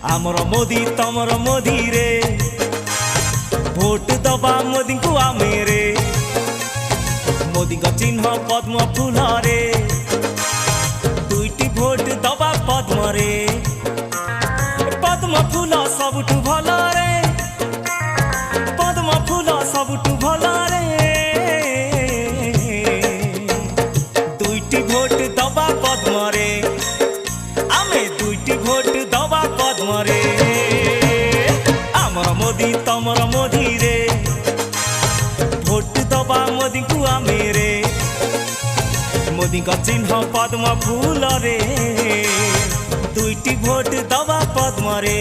आमर मोदी तमर मोदी रे भोट दबा मोदी को आमे रे मोदी का चिन्ह पद्म फूल रे दुईटी भोट दबा पद्म रे पद्म फूल सबुठु भल रे पद्म फूल सबुठु भल रे दुईटी भोट दबा पद्म रे आमे दुईटी भोट दबा पद्म रे आमर मोदी तमर मोदी रे भोट दबा मोदी को आमे रे मोदी का चिन्ह पद्म फूल रे दुईटी भोट दबा पद्म रे।